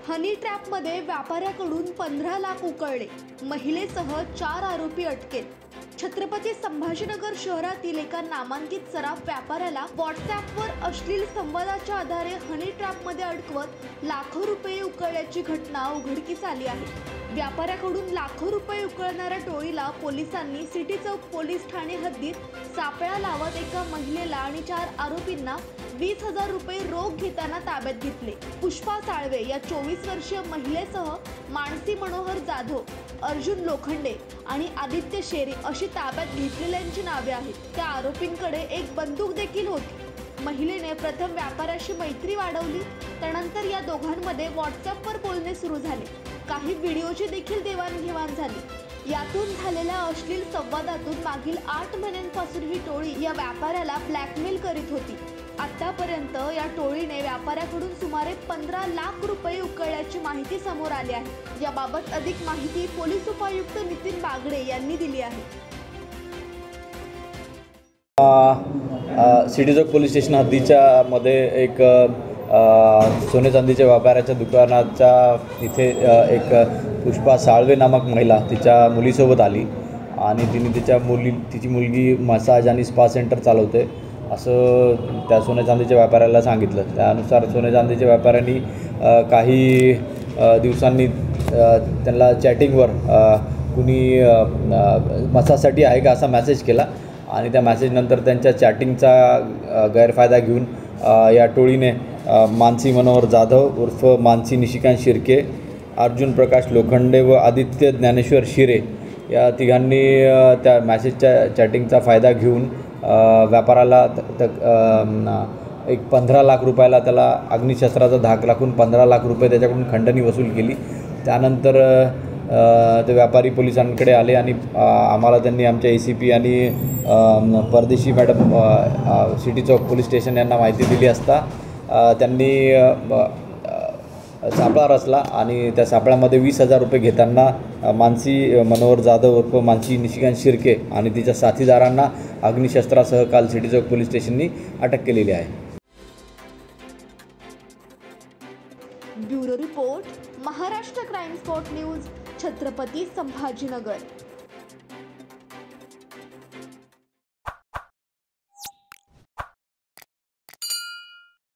हनी ट्रॅपमध्ये व्यापाऱ्याकडून 15 लाख उकळले, महिलेसह 4 आरोपी अटकेत। छत्रपती संभाजीनगर शहरातील एका नामांकित सराफ व्यापाऱ्याला व्हॉट्सॲपवर अश्लील संवादाच्या आधारे हनी ट्रॅपमध्ये अडकवत लाखो रुपये उकळल्याची घटना उघडकीस आली आहे। व्यापाऱ्याकडून लाखो रुपये उकळणाऱ्या टोळीला पोलिसांनी सिटी चौक पोलीस ठाणे हद्दीत सापळा लावत एका महिलेला आणि 4 आरोपींना 20,000 रुपये रोख घेताना ताब्यात घेतले। पुष्पा साळवे या 24 वर्षीय महिलेसह मानसी मनोहर जाधव, अर्जुन लोखंडे आणि आदित्य शेरे अशी ताब्यात घेतलेल्यांची नावे आहेत। त्या आरोपींकडे एक बंदूक देखील होती। महिलेने प्रथम व्यापाऱ्याशी मैत्री वाढवली, त्यानंतर या दोघांमध्ये व्हॉट्सॲपवर बोलणे सुरू झाले। काही व्हिडिओची देखील देवाणघेवाण झाली। यातून झालेल्या अश्लील संवादातून मागील 8 महिन्यांपासून ही टोळी या व्यापाऱ्याला ब्लॅकमेल करीत होती। आतापर्यंत या टोळीने व्यापाऱ्याकडून सुमारे 15 लाख रुपये उकळल्याची माहिती समोर आली आहे। याबाबत अधिक माहिती पोलीस उपायुक्त नितीन बागडे यांनी दिली आहे। सिटी चौक पोलीस स्टेशन हद्दीच्या मध्ये एक सोने चांदीच्या व्यापाऱ्याच्या दुकानाच्या इथे एक पुष्पा साळवे नामक महिला तिच्या मुलीसोबत आली आणि तिची मुलगी मसाज आणि स्पा सेंटर चालवते असं त्या सोने चांदीच्या व्यापाऱ्याला सांगितलं। त्यानुसार सोने चांदीच्या व्यापाऱ्यांनी काही दिवसांनी त्यांना चॅटिंगवर कुणी मसाजसाठी आहे का असा मेसेज केला आणि त्या मेसेजनंतर त्यांच्या चॅटिंगचा गैरफायदा घेऊन या टोळीने मानसी मनोहर जाधव उर्फ मानसी निशिकांत शिर्के, अर्जुन प्रकाश लोखंडे व आदित्य ज्ञानेश्वर शिरे या तिघांनी त्या मॅसेजच्या चॅटिंगचा फायदा घेऊन व्यापाराला एक 15 लाख रुपयाला त्याला अग्निशस्त्राचा धाक राखून 15 लाख रुपये त्याच्याकडून खंडणी वसूल केली। त्यानंतर ते व्यापारी पोलिसांकडे आले आणि आम्हाला त्यांनी आमच्या ACP आणि परदेशी मॅडम सिटी चौक पोलीस स्टेशन यांना माहिती दिली असता त्यांनी सापळा रचला आणि त्या सापळ्यामध्ये 20,000 रुपये घेताना मानसी मनोहर जाधव उर्फ मानसी निशिकांत शिर्के आणि तिच्या साथीदारांना अग्निशस्त्रासह काल सिटी चौक पोलीस स्टेशननी अटक केलेली आहे। Bureau report, Maharashtra crime spot news, Chhatrapati Sambhajinagar.